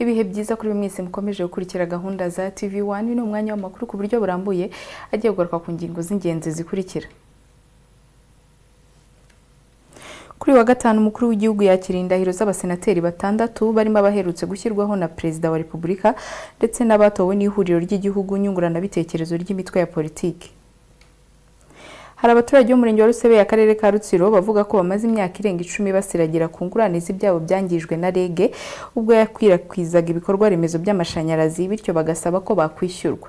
Ibihe byiza kuri mwese mukomeje gukurikira gahunda za TV1 ni umwanya w'amakuru ku buryo burambuye agiye kugaruka ku ngingo z'ingenzi zikurikira. Kuri wa gatanu umukuru w'igihugu yakira indahiro z'abasenateri batandatu barimo abaherutse gushyirwaho na Perezida wa Repubulika ndetse n'abatowe n'ihuriro ry'igihugu nyungurana bitekerezo ry'imitwe ya politiki. Hari abaturage b'umurenge wa Rusebe akarere ka Rutsiro bavuga ko bamaze imyaka irenga 10 basiragira ku ngurane z'ibyabo byangijwe na REG ubwo yakwirakwizaga ibikorwa remezo by'amashanyarazi bityo bagasaba ko bakwishyurwa.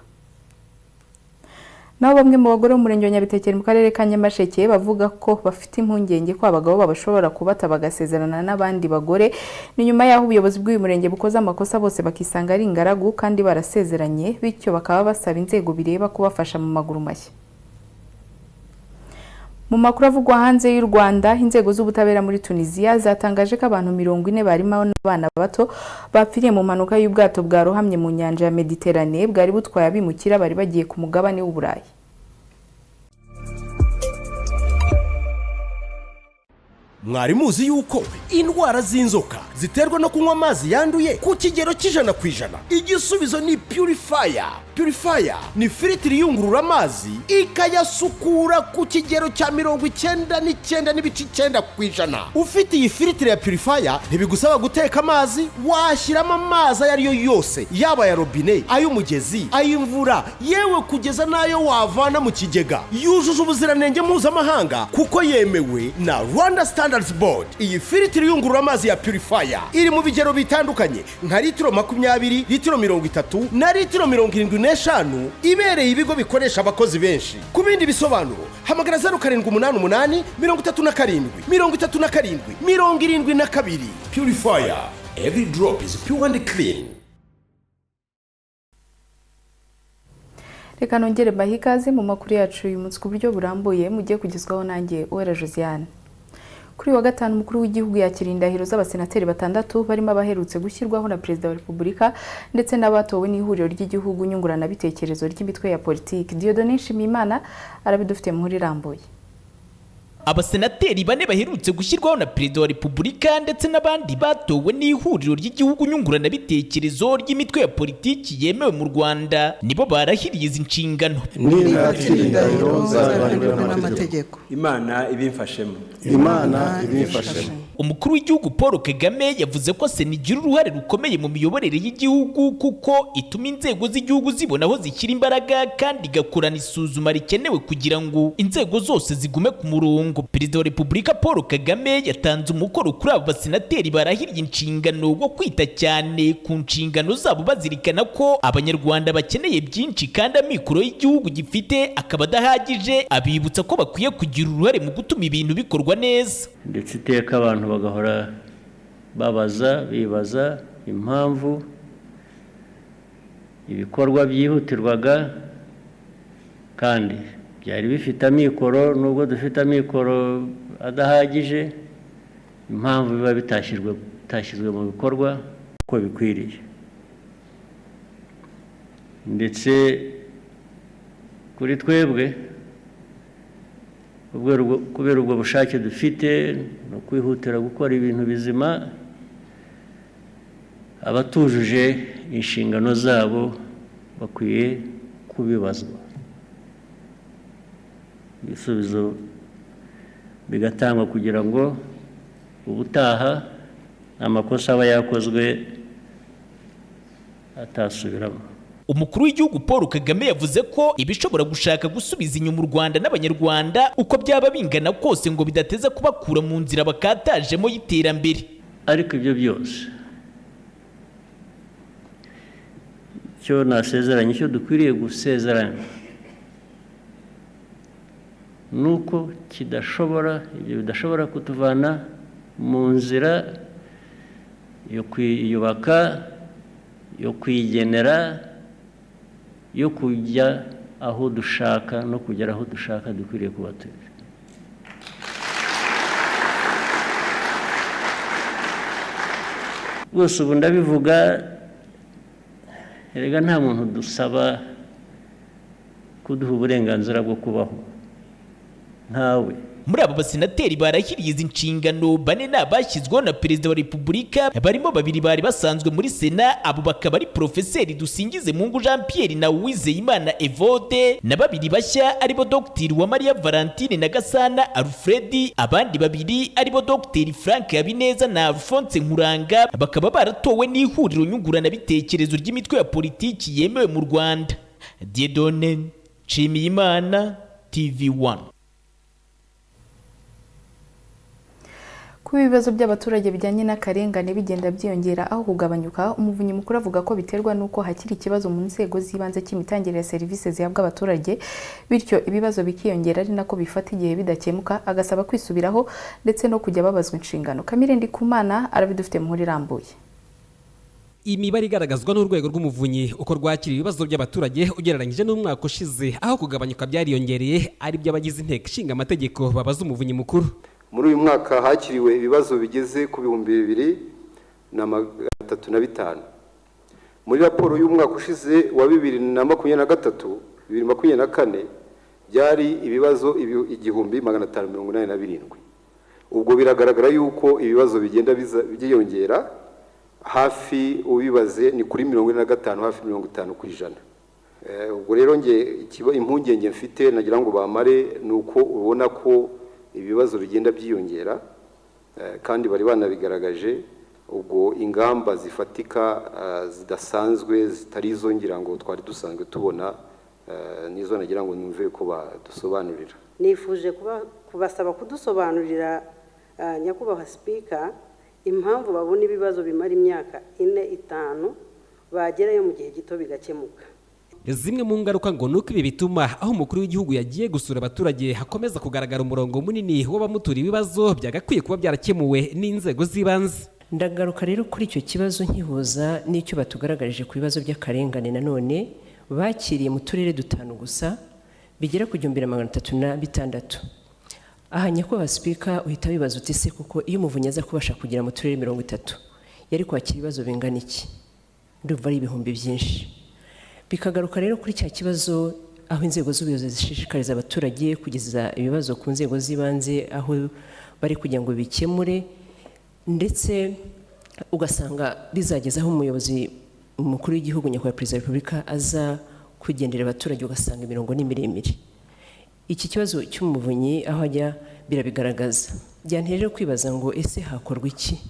Nabo bamwe mu bagore b'umurenge wa Nyabitekeri mu karere ka Nyamasheke bavuga ko bafite impungenge ko abagabo babashobora kubata bagasezerana n'abandi bagore ni nyuma y'aho ubuyobozi bw'uyu murenge bukoze amakosa bose bakisanga ari ingaragu kandi barasezeranye bityo bakaba basaba inzego bireba kubafasha mu maguru mashya. Mu makuru avugwa hanze y'u Rwanda, inzego z'ubutabera muri Tunisia zatangaje ko abantu 40 barimo n'abana bato bapfiriye mu mpanuka y'ubwato bwarohamye mu nyanja ya Mediterane bwari butwaye abimukira bari bagiye ku mugabane w'Uburayi. Mwari muzi yuko indwara z'inzoka ziterwa no kunywa amazi yanduye ku kigero cy'100%? Igisubizo ni Purifier. Purifier ni filtri yungurura amazi ikayasukura ku kigero cya 99.9%. Ufite iyi filtri ya Purifier ntibigusaba guteka amazi, washyiramo amazi ayariyo yose, yaba ya robine, ay'umugezi, ay'imvura, yewe kugeza nayo wavana mu kigega. Yujuje ubuziranenge mpuzamahanga kuko yemewe na Rwanda Standards Board. Iyi filtri yungurura amazi ya Purifier iri mu bigero bitandukanye nka litiro 20, litiro 30 na litiro 75 ibereye ibigo bikoresha abakozi benshi. Ku bindi bisobanuro hamagara 0788 37 37 72. Purifier, every drop is pure and clean. Reka nongere bahikaze mu makuru yacu uyu munsi ku buryo burambuye mugiye kugezwaho nanjye Uwera Josiane. Kuri wa gatanu umukuru w'igihugu yakira indahiro z'abasenateri batandatu barimo abaherutse gushyirwaho na Perezida wa Repubulika ndetse n'abatowe n'ihuriro ry'igihugu nyungurana bitekerezo ry'imitwe ya politiki. Dieudonne Nshimiyimana arabidufite mu irambuye. Abasenateri bane baherutse gushyirwaho na Perezida wa Repubulika ndetse n'abandi batowe n'ihuriro ry'igihugu nyungurana bitekerezo ry'imitwe ya politiki yemewe mu Rwanda nibo barahiriye izi nshingano. N'indahiro z'abantu n'amategeko. Imana ibimfashemo. Umukuru w'igihugu Paul Kagame yavuze ko Sena igira uruhare rukomeye mu miyoborere y'igihugu kuko ituma inzego z'igihugu zibona aho zishyira imbaraga kandi igakorana isuzuma rikenewe kugira ngo inzego zose zigume ku murongo. Perezida wa Repubulika Paul Kagame yatanze umukoro kuri abo basenateri barahiriye inshingano wo kwita cyane ku nshingano zabo bazirikana ko abanyarwanda bakeneye byinshi kandi amikoro y'igihugu gifite akaba adahagije, abibutsa ko bakwiye kugira uruhare mu gutuma ibintu bikorwa neza. Ndetse iteka abantu bagahora bibaza impamvu ibikorwa byihutirwaga kandi byari bifite amikoro, nubwo dufite amikoro adahagije, impamvu biba bitashyizwe mu bikorwa uko bikwiriye. Ndetse kuri twebwe kubera ubwo bushake dufite no kwihutira gukora ibintu bizima, abatujuje inshingano zabo bakwiye kubibazwa, ibisubizo bigatangwa kugira ngo ubutaha amakosa aba yakozwe atasubiramo. Umukuru w'igihugu Paul Kagame yavuze ko ibishobora gushaka gusubiza inyuma u Rwanda n'abanyarwanda uko byaba bingana kose ngo bidateza kubakura mu nzira bakatajemo y'iterambere. Ariko ibyo byose cyo nasezeranye, cyo dukwiriye gusezeranya nuko ibyo bidashobora kutuvana mu nzira yo kwiyubaka, yo kwigenera, yo kujya aho dushaka no kugera aho dushaka dukwiriye kuba turi. Bose ubu ndabivuga, erega nta muntu dusaba kuduha uburenganzira bwo kubaho, ntawe. Muri abo basenateri barahiriye izi nshingano, 4 ni abashyizweho na Perezida wa Repubulika, barimo 2 bari basanzwe muri Sena, abo bakaba ari Profeseri Dusingizemungu Jean Pierre na Uwizeyimana Evode, na 2 bashya aribo Dr Uwamariya Valentine na Gasana Alfred, abandi 2 aribo Dr Frank Habineza na Alphonse Nkuranga, bakaba baratowe n'ihuriro nyunguranabitekerezo ry'imitwe ya politiki yemewe mu Rwanda. Dieudonne Nshimiyimana, TV1. Kuba ibibazo by'abaturage bijyanye n'akarengane bigenda byiyongera aho kugabanyuka, Umuvunyi Mukuru avuga ko biterwa n'uko hakiri ikibazo mu nzego z'ibanze cy'imitangire ya serivisi zihabwa abaturage, bityo ibibazo bikiyongera ari nako bifata igihe bidakemuka, agasaba kwisubiraho ndetse no kujya babazwa inshingano. Kamire Ndikumana arabidufite mu nkuru irambuye. Imibare igaragazwa n'urwego rw'Umuvunyi uko rwakira ibibazo by'abaturage ugereranyije n'umwaka ushize, aho kugabanyuka byariyongereye ari by'abagize inteko ishinga amategeko babaza Umuvunyi Mukuru. Muri uyu mwaka hakiriwe ibibazo bigeze ku 2,305. Muri raporo y'umwaka ushize wa 2023-2024 byari ibibazo 1,587. Ubwo biragaragara yuko ibibazo bigenda byiyongera, hafi ubibaze ni kuri 45 hafi 50%. Ubwo rero impungenge mfite nagira ngo bamare nuko ubona ko ibibazo bigenda byiyongera, kandi bari banabigaragaje. Ubwo ingamba zifatika zidasanzwe zitari izongira ngo twari dusanzwe tubona, nizo nagira ngo numve ko badusobanurira. Nifuje kubasaba kudusobanurira nyakubahwa Speaker impamvu babona ibibazo bimara imyaka 4-5 bagerayo mu gihe gito bigakemuka. Zimwe mu ngaruka ngo nuko ibi bituma aho umukuru w'igihugu yagiye gusura abaturage hakomeza kugaragara umurongo munini w'abamutura ibibazo byagakwiye kuba byarakemuwe n'inzego z'ibanze. Ndagaruka rero kuri icyo kibazo nkihuza n'icyo batugaragarije ku bibazo by'akarengane. Nanone bakiriye mu turere 5 gusa bigera ku 336. Aha nyakubahwa Speaker uhita bibaza uti se kuko iyo Umuvunyi aza kubasha kugira mu turere 30 yari kwakira ibibazo bingana iki? Ndumva ari ibihumbi byinshi. Bikagaruka rero kuri cya kibazo aho inzego z'ubuyobozi zishishikariza abaturage kugeza ibibazo ku nzego z'ibanze aho bari kugira ngo bikemure, ndetse ugasanga bizagezaho umuyobozi mukuru w'igihugu nyakubahwa Perezida wa Repubulika aza kugendera abaturage, ugasanga imirongo ni miremire. Iki kibazo cy'Umuvunyi aho ajya birabigaragaza. Byanteje kwibaza ngo ese hakorwa iki?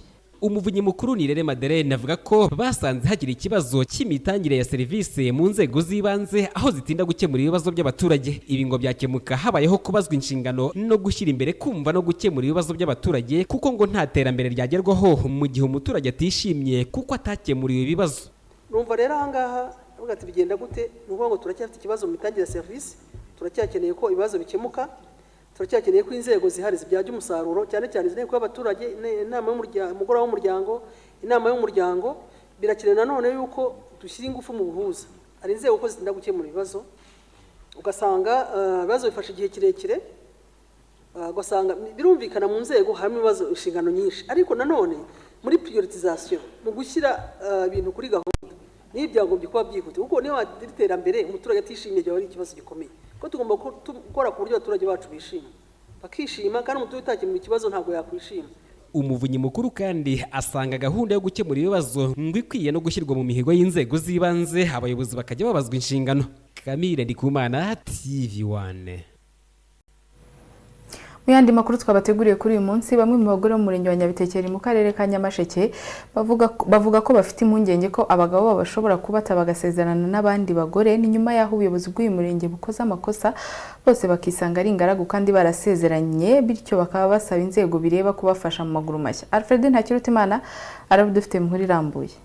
Umuvunyi Mukuru Nirere Madeleine avuga ko basanze hagira ikibazo cy'imitangire ya serivisi mu nzego z'ibanze aho zitinda gukemura ibibazo by'abaturage. Ibi ngo byakemuka habayeho kubazwa inshingano no gushyira imbere kumva no gukemura ibibazo by'abaturage, kuko ngo nta terambere ryagerwaho mu gihe umuturage atishimye kuko atakemuriwe ibibazo. Urumva rero ahangaha avuga ati bigenda gute? Nuko ngo turacyafite ikibazo mu mitangire ya serivisi, turacyakeneye ko ibibazo bikemuka, turacyakeneye ko inzego zihari zibyaje umusaruro, cyane cyane inteko y'abaturage, inama y'umugoroba w'umuryango, inama y'umuryango. Birakenewe nanone yuko dushyira ingufu mu buhuza. Ari inzego ko zitinda gukemura ibibazo, ugasanga ibibazo bifashe igihe kirekire, ugasanga birumvikana mu nzego harimo ibibazo inshingano nyinshi, ariko nanone muri priorisation mu gushyira ibintu kuri gahunda n'ibyangombye kuba byihute, kuko niyo iterambere umuturage atishimiye byo ari ikibazo gikomeye. Ko tugomba gukora ku buryo abaturage bacu bishima bakishima, kandi umuturage utakemura ikibazo ntabwo yakwishima. Umuvunyi Mukuru kandi asanga gahunda yo gukemura ibibazo ngo ikwiye no gushyirwa mu mihigo y'inzego z'ibanze, abayobozi bakajya babazwa inshingano. Kamire Ndikumana, TV1. Mu yandi makuru twabateguriye kuri uyu munsi, bamwe mu bagore mu murenge wa Nyabitekeri mu karere ka Nyamasheke bavuga ko bafite impungenge ko abagabo babo bashobora kubata bagasezerana n'abandi bagore, ni nyuma y'aho ubuyobozi bw'uyu murenge bukoze amakosa bose bakisanga ari ingaragu kandi barasezeranye, bityo bakaba basaba inzego bireba kubafasha mu maguru mashya. Alfred Ntakirutimana arabidufite mu nkuru irambuye.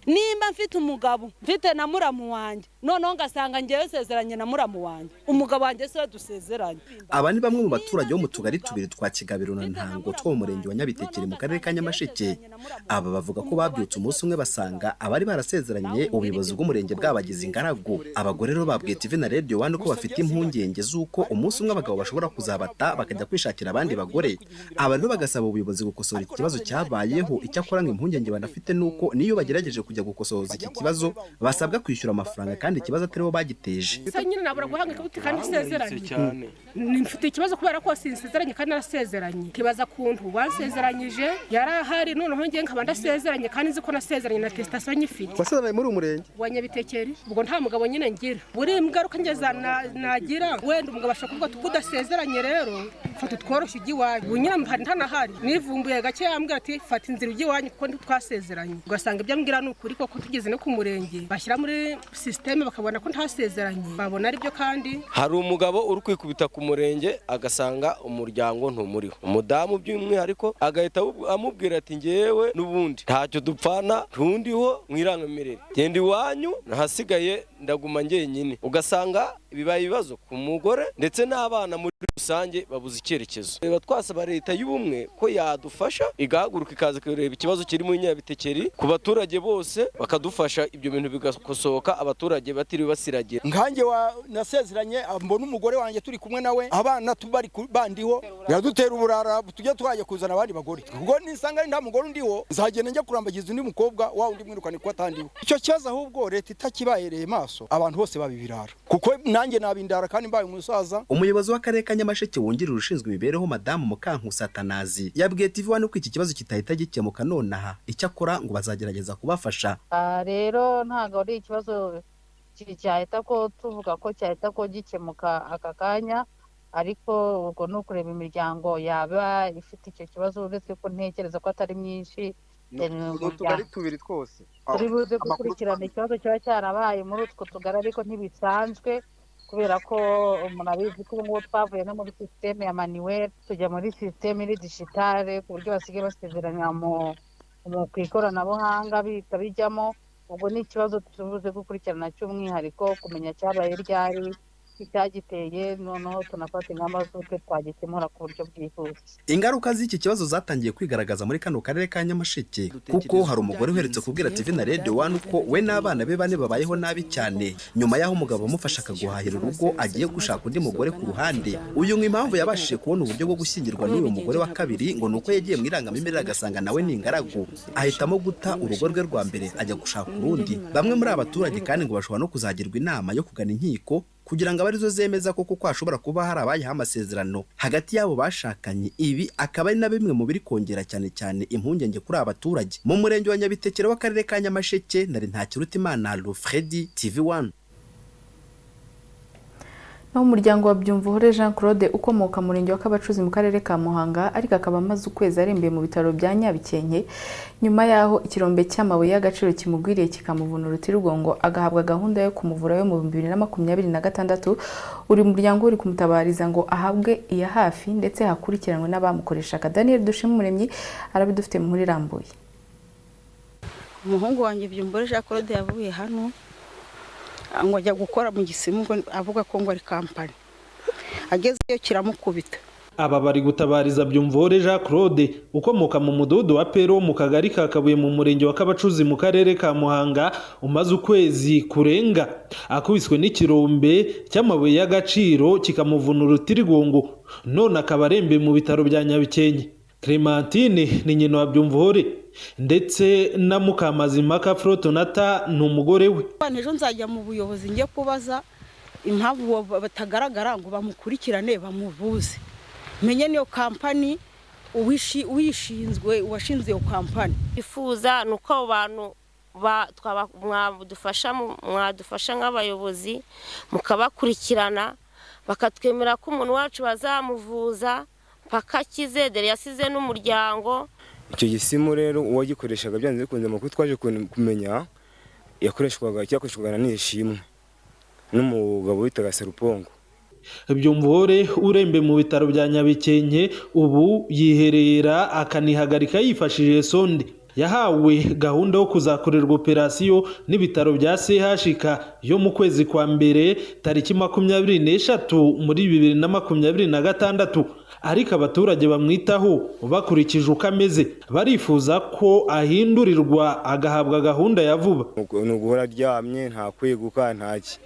Nimba mfite umugabo, mfite na muramu wanjye, noneho ngasanga ngewe sezeranye na muramu wanjye, umugabo wanjye se dusezeranye. Aba ni bamwe mu baturage bo mu tugari tubiri twa Kigabiro na Ntango two mu murenge wa Nyabitekeri mu karere ka Nyamasheke. Aba bavuga ko babyutse umunsi umwe basanga abari barasezeranye ubuyobozi bw'umurenge bwabagize ingaragu. Abagore rero babwiye TV na Radio 1 ko bafite impungenge z'uko umunsi umwe abagabo bashobora kuzabata bakajya kwishakira abandi bagore. Aba rero bagasaba ubuyobozi gukosora ikibazo cyabayeho. Icyakora impungenge banafite nuko niyo bagerageje kujya gukosoza iki kibazo basabwa kwishyura amafaranga kandi ikibazo ataribo bagiteje. Se nyine nabura guhangika uti kandi isezeranye mfite ikibazo kubera ko sinsezeranye kandi narasezeranye kibaza kuntu wasezeranyije yarahari noneho ngiye nkaba ndasezeranye kandi nzi ko nasezeranye na testation nyifite. Wasezeranye muri umurenge wa Nyabitekeri ubwo nta mugabo nyine ngira buri ingaruka ngeza nagira wenda umugabo ashaka kuvuga tudasezeranye rero fata tworoshye igiwanyu ubu nyine mpari ntanahari nivumbuye gake yambwira ati fata inzira igiwanyu kuko twasezeranye ugasanga ibyo ambwira ni ukuri koko tugeze no ku murenge bashyira muri systeme bakabona ko ntasezeranye babona ari byo kandi hari umugabo uri kwikubita ku murenge agasanga umuryango ntumuriho umudamu by'umwihariko agahita amubwira ati ngewe n'ubundi ntacyo dupfana ntundiho mwirangamirere genda iwanyu nahasigaye ndaguma ngenyine ugasanga bibaye ibibazo ku mugore ndetse n'abana muri rusange babuze icyerekezo. Reba twasaba leta y'ubumwe ko yadufasha igahaguruka ikaza kureba ikibazo kiri mu Nyabitekeri ku baturage bose bakadufasha ibyo bintu bigakosoka abaturage batiri basiragira. Nkanjye nasezeranye mbona umugore wanjye turi kumwe nawe abana tubari bandiho yadutera uburara tujya twaje kuzana abandi bagore ubwo nisanga nta mugore undiho nzagenda njya kurambagiza undi mukobwa wa undi mwirukane ko atandiho. Icyo kibazo ahubwo leta itakibahereye maso abantu bose babibirara kuko nanjye nabindara kandi mbaye umusaza. Umuyobozi w'akarere ka Nyamasheke wungirije ushinzwe imibereho Madamu Mukankusi Atanazi yabwiye TV1 ko iki kibazo kitahita gikemuka nonaha icyakora ngo bazagerageza kubafasha. Rero ntago ari ikibazo cyahita ko tuvuga ko cyahita ko gikemuka aka kanya ariko ubwo no kureba imiryango yaba ifite icyo kibazo uretse ko ntekereza ko atari myinshi tugari tubiri twose turi buze gukurikirana ikibazo cyaba cyarabaye muri utwo tugari ariko ntibisanzwe kubera ko umuntu abizi ko ngo twavuye no muri systeme ya manuel tujya muri systeme iri digitale ku buryo basigaye basezeranya mu ikoranabuhanga bihita bijyamo. Ubwo ni ikibazo tubuze gukurikirana cy'umwihariko kumenya cyabaye ryari icyagiteye noneho tunafata ingamba z'uko twagikemura ku buryo bwihuse. Ingaruka z'iki kibazo zatangiye kwigaragaza muri kano karere ka Nyamasheke kuko hari umugore uherutse kubwira TV na Radio 1 ko we n'abana be bane babayeho nabi cyane nyuma yaho umugabo amufasha akaguhahira urugo agiye gushaka undi mugore ku ruhande. Uyu impamvu yabashije kubona uburyo bwo gushyingirwa n'uyu mugore wa kabiri ngo nuko yagiye mu irangamimerere agasanga nawe ni ingaragu ahitamo guta urugo rwe rwa mbere ajya gushaka urundi. Bamwe muri abaturage kandi ngo bashobora no kuzagirwa inama yo kugana inkiko kugira ngo abarizo zemeza ko kuko ashobora kuba hari abayiha amasezerano hagati yabo bashakanye. Ibi akaba ari na bimwe mu biri kongera cyane impungenge kuri abaturage. Mu murenge wa Nyabitekeri w'akarere ka Nyamasheke nari Ntakirutimana Alfred TV1. naho umuryango wa Byumvuhore Jean Claude ukomoka mu murenge wa Kabacuzi mu karere ka Muhanga ariko akaba amaze ukwezi arembeye mu bitaro bya Nyabikenke nyuma yaho ikirombe cy'amabuye y'agaciro kimugwiriye kikamuvuna urutirugongo agahabwa gahunda yo kumuvura yo mu 2026. uri muryango uri kumutabariza ngo ahabwe iya hafi ndetse hakurikiranwe n'abamukoreshaga. Daniel Dushimumuremyi arabidufite muri rambuye. Umuhungu wanjye Byumvuhore Jean Claude yavuye hano ngo ajya gukora mu Gisimu avuga ko ngo ari kampani agezeyo kiramukubita. Aba bari gutabariza Byumvuhore Jean Claude ukomoka mu mudugudu wa Pero mu kagari ka Kabuye mu murenge wa Kabacuzi mu karere ka Muhanga umaze ukwezi kurenga akubiswe n'ikirombe cy'amabuye y'agaciro kikamuvuna urutirigongo none akaba arembeye mu bitaro bya Nyabikenke. Clementine ni nyina wa Byumvuhore ndetse na Mukamazimaka Frotonata ni umugore we. Ejo nzajya mu buyobozi ngiye kubaza impamvu batagaragara ngo bamukurikirane bamuvuze menye niyo kampani uwishinzwe washinze iyo kampani. Ifuza nuko abantu mwadufasha nk'abayobozi mukabakurikirana bakatwemera ko umuntu wacu bazamuvuza pakakize dere yasize n'umuryango. Icyo Gisimu rero uwagikoreshaga byanze bikunze amakuru twaje kumenya cyakoreshwaga n'ishimwe n'umugabo witaga Serupongo. Byumvuhore urembe mu bitaro bya Nyabikenke ubu yiherera akanihagarika yifashishije sonde. Yahawe gahunda yo kuzakorerwa operasiyo n'ibitaro bya CHK yo mu kwezi kwa mbere tariki 23 muri 2026. Ariko abaturage bamwitaho bakurikije uko ameze barifuza ko ahindurirwa agahabwa gahunda ya vuba. Ni uguhora aryamye nta kweguka ntaki.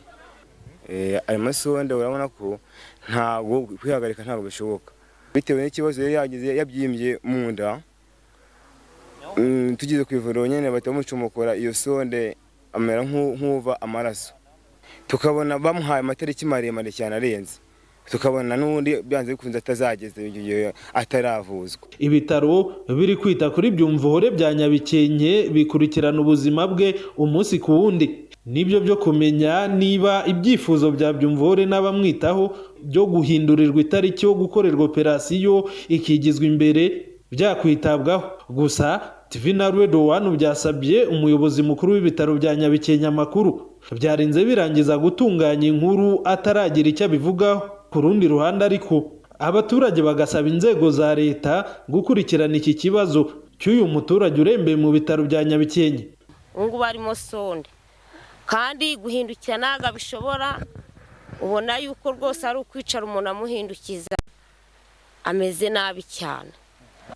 Ayo masonde urabona ko ntabwo kwihagarika ntabwo bishoboka bitewe n'ikibazo yagize yabyimbye mu nda. Tugize ku ivuriro nyene bahita bamucomokora iyo sonde amera nk'uva amaraso tukabona bamuhaye amatariki maremare cyane arenze, tukabona n'ubundi byanze bikunze atazageze igihe ataravuzwa. Ibitaro biri kwita kuri Byumvuhore bya Nyabikenke bikurikirana ubuzima bwe umunsi ku wundi. Nibyo byo kumenya niba ibyifuzo bya Byumvuhore n'abamwitaho byo guhindurirwa itariki yo gukorerwa operasiyo ikigizwa imbere byakwitabwaho. Gusa TV na Radio 1 byasabye umuyobozi mukuru w'ibitaro bya Nyabikenke amakuru byarinze birangiza gutunganya inkuru ataragira icyo abivugaho. Ku rundi ruhande ariko abaturage bagasaba inzego za leta gukurikirana iki kibazo cy'uyu muturage urembeye mu bitaro bya Nyabikenke. Ngo barimo sonde kandi guhindukira naga bishobora, ubona yuko rwose ari ukwicara umuntu amuhindukiza, ameze nabi cyane.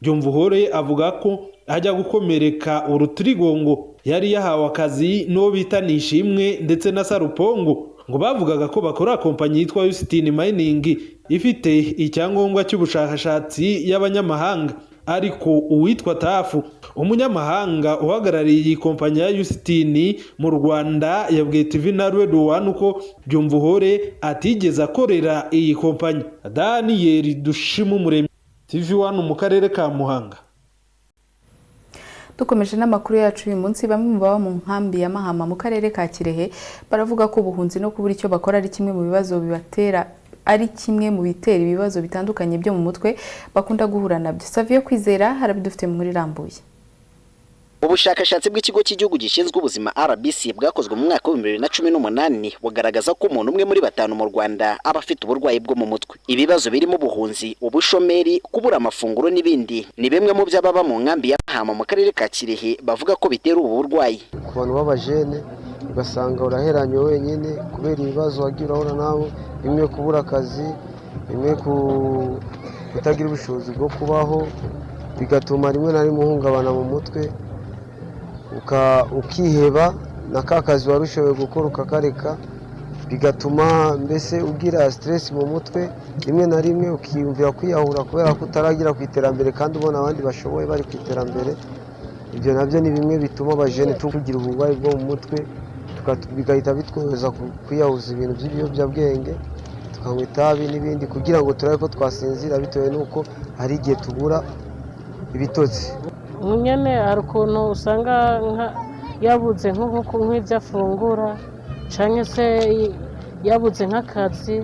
Byumvuhore avuga ko ajya gukomereka urutirigongo yari yahawe akazi no bita Nishimwe ndetse na Sarupongo, ngo bavugaga ko bakora kompanyi yitwa Yusitini Mining ifite icyangombwa cy'ubushakashatsi y'abanyamahanga. Ariko uwitwa Tafu, umunyamahanga uhagarariye iyi kompanyi ya Yusitini mu Rwanda, yabwiye TV na Radio 1 ko Byumvuhore atigeze akorera iyi kompanyi. Daniel Dushimumuremyi, TV 1 mu karere ka Muhanga. Dukomeje n'amakuru yacu uyu munsi, bamwe mu baba mu nkambi ya Mahama mu karere ka Kirehe baravuga ko ubuhunzi no kubura icyo bakora ari kimwe mu bibazo bibatera ibibazo bitandukanye byo mu mutwe bakunda guhura nabyo. Savio Kwizera harabidufite muri rambuye. Ubushakashatsi bw'ikigo cy'igihugu gishinzwe ubuzima RBC bwakozwe mu mwaka wa 2018 bugaragaza ko umuntu umwe muri 5 mu Rwanda aba afite uburwayi bwo mu mutwe. Ibibazo birimo ubuhunzi, ubushomeri, kubura amafunguro n'ibindi ni bimwe mu by'ababa mu nkambi ya Mahama mu karere ka Kirehe bavuga ko bitera ubu burwayi. Ku bantu b'abajene ugasanga uraheranye wenyine kubera ibibazo wagira urahura nabo, bimwe kubura akazi, bimwe kutagira ubushobozi bwo kubaho, bigatuma rimwe na rimwe uhungabana mu mutwe ukiheba na ka kazi warushoboye gukora ukakareka, bigatuma mbese ugira stress mu mutwe, rimwe na rimwe ukiyumvira kwiyahura kubera ko utaragira ku iterambere kandi ubona abandi bashoboye bari ku iterambere. Ibyo nabyo ni bimwe bituma abajene tugira uburwayi bwo mu mutwe, bigahita bitwoza kwiyahuza ibintu by'ibiyobyabwenge, tukanywa itabi n'ibindi kugira ngo turabe ko twasinzira, bitewe n'uko hari igihe tubura ibitotsi. Nyene hari ukuntu usanga yabuze nk'ibyo afungura cyangwa se yabuze nk'akazi,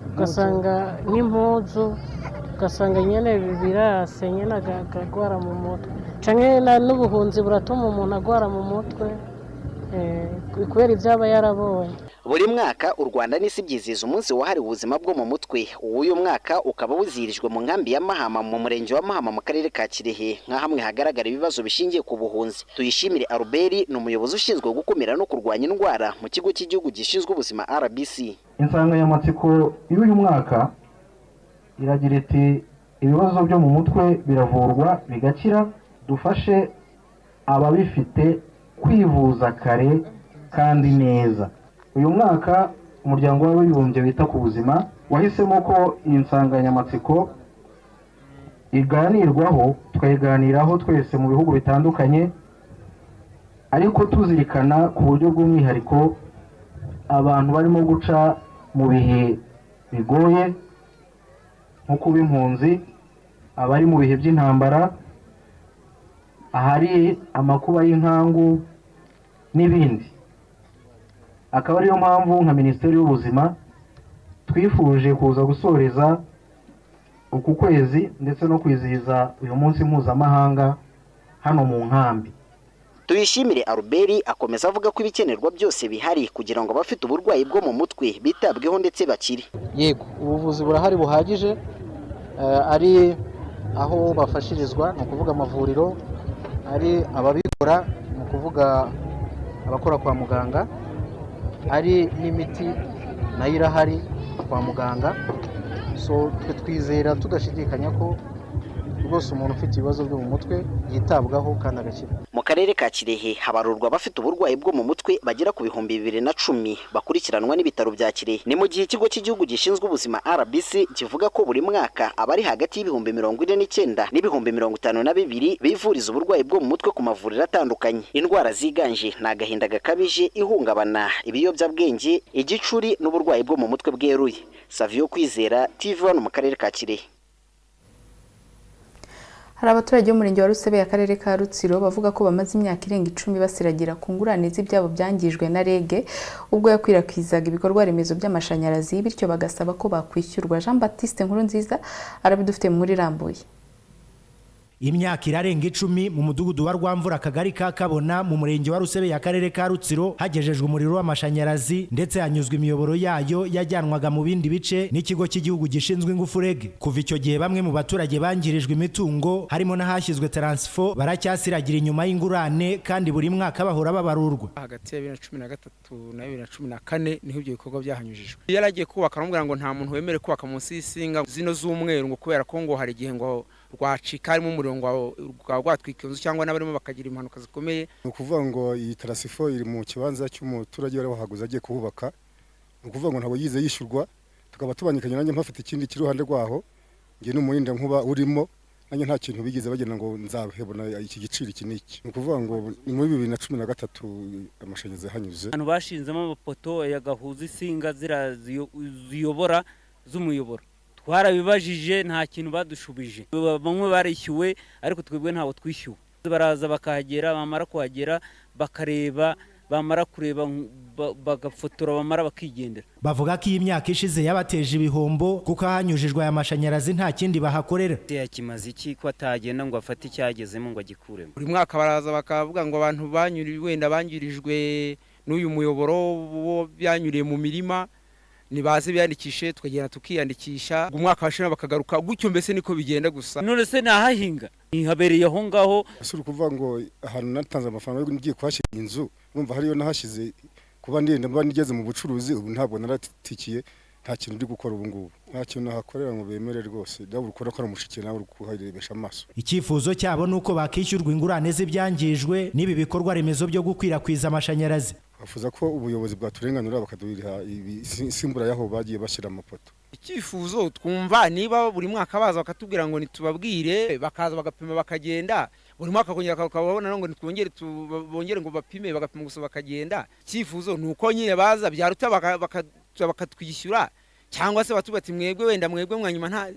ugasanga nk'impuzu, ugasanga nyine birase nyine agagwara mu mutwe, cyangwa n'ubuhunzi buratuma umuntu agwara mu mutwe kubera ibyaba yarabonye. Buri mwaka u Rwanda n'isi byizihiza umunsi wahariwe ubuzima bwo mu mutwe. Uyu mwaka ukaba wizihirijwe mu nkambi ya Mahama mu murenge wa Mahama mu karere ka Kirehe, nka hamwe hagaragara ibibazo bishingiye ku buhunzi. Tuyishimire Albert ni umuyobozi ushinzwe gukumira no kurwanya indwara mu kigo cy'igihugu gishinzwe ubuzima RBC. Insanganyamatsiko y'uyu mwaka iragira iti ibibazo byo mu mutwe biravurwa bigakira, dufashe ababifite kwivuza kare kandi neza. Uyu mwaka umuryango w'abibumbye wita ku buzima wahisemo ko iyi nsanganyamatsiko iganirwaho, tukayiganiraho twese mu bihugu bitandukanye, ariko tuzirikana ku buryo bw'umwihariko abantu barimo guca mu bihe bigoye nko kuba impunzi, abari mu bihe by'intambara, ahari amakuba y'inkangu n'ibindi. Akaba ariyo mpamvu nka Minisiteri y'Ubuzima twifuje kuza gusoreza uku kwezi ndetse no kwizihiza uyu munsi mpuzamahanga hano mu nkambi. Tuyishimire Albert akomeza avuga ko ibikenerwa byose bihari kugira ngo abafite uburwayi bwo mu mutwe bitabweho ndetse bakire. Yego, ubuvuzi burahari buhagije, ari aho bafashirizwa ni ukuvuga amavuriro, ari ababikora ni ukuvuga abakora kwa muganga, ari n'imiti nayo irahari kwa muganga. So twe twizera tudashidikanya ko rwose umuntu ufite ibibazo byo mu mutwe yitabwaho kandi agakira. Mu karere ka Kirehe habarurwa abafite uburwayi bwo mu mutwe bagera ku 2010 bakurikiranwa n'ibitaro bya Kirehe. Ni mu gihe ikigo cy'igihugu gishinzwe ubuzima RBC kivuga ko buri mwaka abari hagati y'49 n'52 bivuriza uburwayi bwo mu mutwe ku mavuriro atandukanye. Indwara ziganje na gahinda gakabije, ihungabana, ibiyobyabwenge, igicuri n'uburwayi bwo mu mutwe bweruye. Savio Kwizera, TV1 mu karere ka Kirehe. Hari abaturage b'umurenge wa Rusebe akarere ka Rutsiro bavuga ko bamaze imyaka irenga 10 basiragira ku ngurane z'ibyabo byangijwe na REG ubwo yakwirakwizaga ibikorwa remezo by'amashanyarazi, bityo bagasaba ko bakwishyurwa. Jean Baptiste Nkurunziza arabidufite muri Rambuye. Imyaka irarenga 10 mu mudugudu wa Rwamvura akagari ka Kabona mu murenge wa Rusebe y'akarere ka Rutsiro hagejejwe umuriro w'amashanyarazi ndetse hanyuzwa imiyoboro yayo yajyanwaga mu bindi bice n'ikigo cy'igihugu gishinzwe ingufu REG. Kuva icyo gihe bamwe mu baturage bangirijwe imitungo harimo n'ahashyizwe transfo baracyasiragira inyuma y'ingurane kandi buri mwaka bahora babarurwa. Hagati ya 2013 na 2014 niho ibyo bikorwa byahanyujijwe. Yaragiye kubaka aramubwira ngo nta muntu wemere kubaka munsi y'isinga zino z'umweru ngo kubera ko ngo hari igihe ngo rwacika harimo umurongo rwatwika inzu cyangwa n'abarimo bakagira impanuka zikomeye. Ni ukuvuga ngo iyi transfo iri mu kibanza cy'umuturage wari wahaguze agiye kuhubaka. Ni ukuvuga ngo ntabwo yize yishyurwa, tukaba tubanyikanye nanjye mpafite ikindi kiri ruhande rwaho ngiye n'umurinda nkuba urimo nanjye nta kintu bigeze bagena ngo nzahebona iki giciro iki niki. Ni ukuvuga ngo muri 2013 amashanyarazi hanyuze. Abantu bashinzemo amapoto yagahuza isinga ziyobora z'umuyoboro. Twarabibajije nta kintu badushubije. Bamwe barishyuwe ariko twebwe ntawo twishyuwe. Baraza bakahagera, bamara kuhagera bakareba, bamara kureba bagafotora, bamara bakigendera. Bavuga ko iyi myaka ishize yabateje ibihombo kuko hanyujijwe aya mashanyarazi nta kindi bahakorera. Yakimaze iki ko atagenda ngo afate icyagezemo ngo agikuremo. Buri mwaka baraza bakavuga ngo abantu wenda bangirijwe n'uyu muyoboro wo byanyuriye mu mirima nibaze biyandikishe tukagenda tukiyandikisha, umwaka washira bakagaruka, gutyo mbese niko bigenda gusa. None se nahahinga ihabereye aho ngaho. Asuru kuvuga ngo ahantu natanze amafaranga yo ngiye kwashira inzu, urumva hariyo nahashize kuba ndende mba nigeze mu bucuruzi, ubu ntabwo naratikiye, nta kintu ndi gukora ubu ngubu, nta kintu nahakorera ngo bemere rwose, dawe ukora ko umushikire nawe ukuharebesha amaso. Icyifuzo cyabo nuko bakishyurwa ingurane z'ibyangijwe n'ibi bikorwa remezo byo gukwirakwiza amashanyarazi. Bafuza ko ubuyobozi bwaturenganura bakaduhira isimbura yaho bagiye bashyira amapoto. Icyifuzo twumva niba buri mwaka baza bakatubwira ngo nitubabwire, bakaza bagapima bakagenda, buri mwaka kongera bakabona ngo bongere ngo bapime bagapima gusa bakagenda. Icyifuzo nuko nyine baza byaruta bakatwishyura, cyangwa se batubati mwebwe wenda mwanyuma nta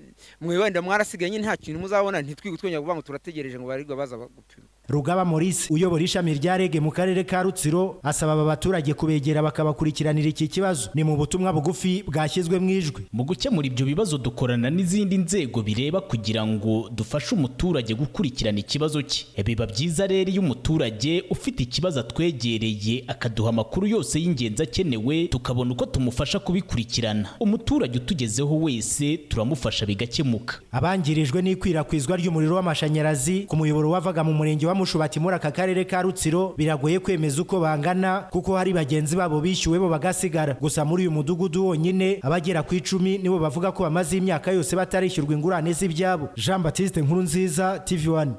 wenda mwarasigaye nta kintu muzabona, ntitwigutwenya kuvuga ngo turategereje ngo barirwa baza gupima. Rugaba Maurice uyobora ishami rya REG mu karere ka Rutsiro asaba aba baturage kubegera bakabakurikiranira iki kibazo. Ni mu butumwa bugufi bwashyizwe mu ijwi. Mu gukemura ibyo bibazo dukorana n'izindi nzego bireba kugira ngo dufashe umuturage gukurikirana ikibazo cye. Biba byiza rero iyo umuturage ufite ikibazo atwegereye akaduha amakuru yose y'ingenzi akenewe tukabona uko tumufasha kubikurikirana. Umuturage utugezeho wese turamufasha bigakemuka. Abangirijwe n'ikwirakwizwa ry'umuriro w'amashanyarazi ku muyoboro wavaga mu murenge wa Mushubati muri aka karere ka Rutsiro biragoye kwemeza uko bangana kuko hari bagenzi babo bishyuwe bo bagasigara. Gusa muri uyu mudugudu wonyine abagera ku 10 nibo bavuga ko bamaze imyaka yose batarishyurwa ingurane z'ibyabo. Jean Baptiste Nkurunziza, TV1.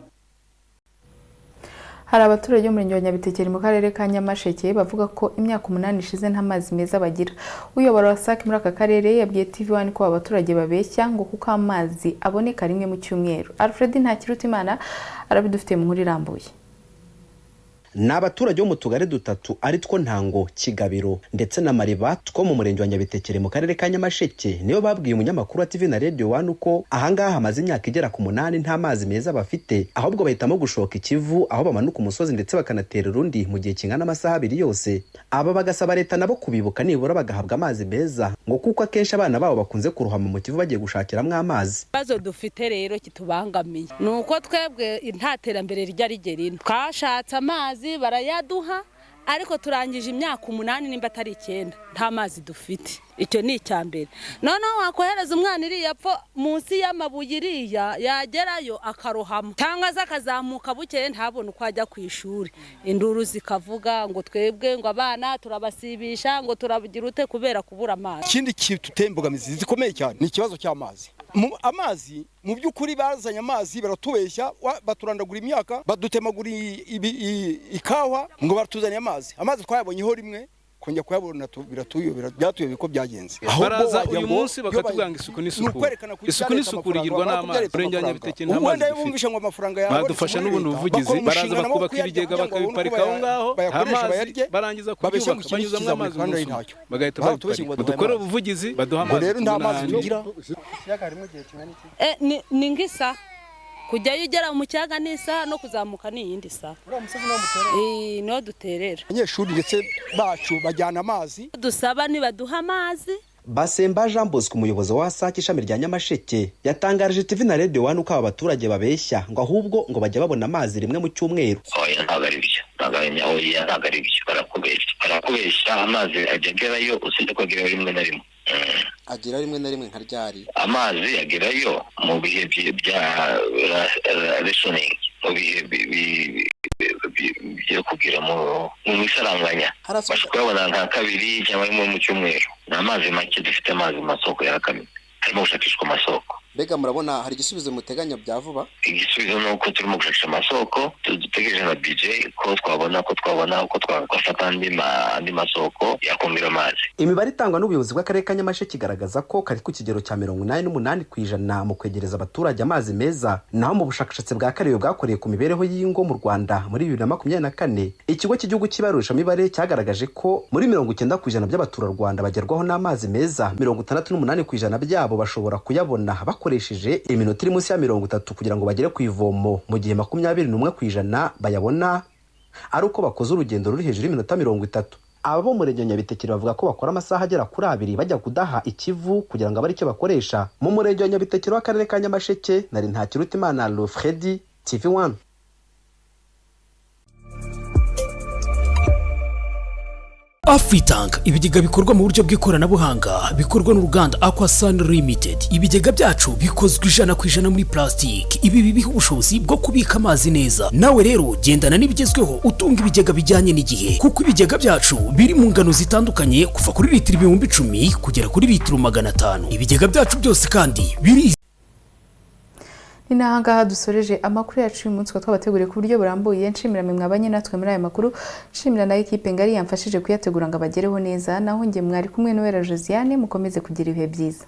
Hari abaturage b'umurenge wa Nyabitekeri mu karere ka Nyamasheke bavuga ko imyaka 8 ishize nta mazi meza bagira. Uyobora wasake muri aka karere yabwiye TV1 ko abaturage babeshya ngo kuko amazi aboneka rimwe mu cyumweru. Alfred Ntakirutimana arabidufite mu nkuru irambuye. N'abaturage bo mu tugari dutatu ari two Ntango, Kigabiro ndetse na Mariba two mu murenge wa Nyabitekeri mu karere ka Nyamasheke niyo babwiye umunyamakuru wa TV na Radio 1 uko ahangaha hamaze imyaka igera ku 8 nta mazi meza bafite, ahubwo bahitamo gushoka ikivu aho bamanuka umusozi ndetse bakanatera urundi mu gihe kingana amasaha 2 yose. Aba bagasaba leta nabo kubibuka nibura bagahabwa amazi meza ngo kuko akenshi abana babo bakunze kuruhama mu kivu bagiye gushakiramo amazi. Bazo dufite rero kitubangamiye nuko twebwe nta terambere rijya rigerino, twashatse amazi barayaduha ariko turangije imyaka 8 nimba atari 9 nta mazi dufite. Icyo ni icyambere. Noneho wakohereza umwana iriya pfo munsi y'amabuye iriya yagerayo akarohama cyangwa zakazamuka bukeye ntabone uko ajya ku ishuri. Induru zikavuga ngo twebwe ngo abana turabasibisha ngo turabugira ute kubera kubura amazi. Ikindi kitutembogamizi zikomeye cyane ni ikibazo cy'amazi. amazi mu by'ukuri bazanye amazi baratubeshya baturandagura imyaka badutemagura ikawa ngo baratuzanye amazi twayabonyeho rimwe kongera kuyabona byatuyobeye ko byagenze baraza uyu munsi bakatubwira ngo isuku n'isukurirwa n'amazi Umurenge wa Nyabitekere nta mazi dufite badufasha n'ubundi buvugizi baraza bakubaka ibigega bakabiparika aho ngaho amazi barangiza kubyubaka banyuzamo amazi bagahita babiparika dukore ubuvugizi baduha amazi rero nta mazi tugira ni ngisa kujyayo ugera mu cyaga n'isa no kuzamuka ni iyindi saha no duterera abanyeshuri ndetse bacu bajyana amazi dusaba nibaduha amazi. Basemba Jean Bosco umuyobozi wa Sake ishami rya Nyamasheke yatangarije TV na Radio 1 uko abaturage babeshya ngo ahubwo ngo bajya babona amazi rimwe mu cyumweru. Oya ntabwo ari byo barakubeshya amazi agerayo usibye ko agerayo rimwe na rimwe agera rimwe na rimwe nka ryari amazi agerayo mu bihe bya rationing mu bihe byo kugira mu misaranganya bashobora nka kabiri cyangwa rimwe mu cyumweru ni amazi make dufite amazi mu masoko yarakamye harimo gushakishwa amasoko. Mbega murabona hari igisubizo muteganya bya vuba? Igisubizo ni uko turimo gushakisha amasoko dutegereje na budget ko twabona uko twafata andi masoko yakumira amazi. Imibare itangwa n'ubuyobozi bw'akarere ka Nyamasheke igaragaza ko kari ku kigero cya 88% mu kwegereza abaturage amazi meza. Naho mu bushakashatsi bwa kariyo bwakoreye ku mibereho y'ingo mu Rwanda muri 2024 ikigo cy'igihugu kibarusha mibare cyagaragaje ko muri 90% by'abaturarwanda bagerwaho n'amazi meza 68% byabo bashobora kuyabona bakoresheje iminota iri munsi ya 30 kugira ngo bagere ku ivomo mu gihe 21% bayabona ari uko bakoze urugendo ruri hejuru y'iminota 30. Abo mu Murenge wa Nyabitekere bavuga ko bakora amasaha agera kuri 2 bajya kudaha ikivu kugira ngo abari cyo bakoresha. Mu Murenge wa Nyabitekere w'akarere ka Nyamasheke nari Ntakirutimana Lofredi TV1. Afritank ibigega bikorwa mu buryo bw'ikoranabuhanga bikorwa n'uruganda Aquasan Limited. Ibigega byacu bikozwe 100% muri plastic. Ibi bibiha ubushobozi bwo kubika amazi neza. Nawe rero gendana n'ibigezweho utunga ibigega bijyanye n'igihe, kuko ibigega byacu biri mu ngano zitandukanye kuva kuri litiro 10,000 kugera kuri litiro 500. Ibigega byacu byose kandi biri ni nahangaha dusoreje amakuru yacu uyu munsi twabateguriye ku buryo burambuye. Nshimira mwe mwabanye natwe muri aya makuru, nshimira na equipe ngari yamfashije kuyategura ngo abagereho neza. Naho nge mwari kumwe n'Uwera Josiane, mukomeze kugira ibihe byiza.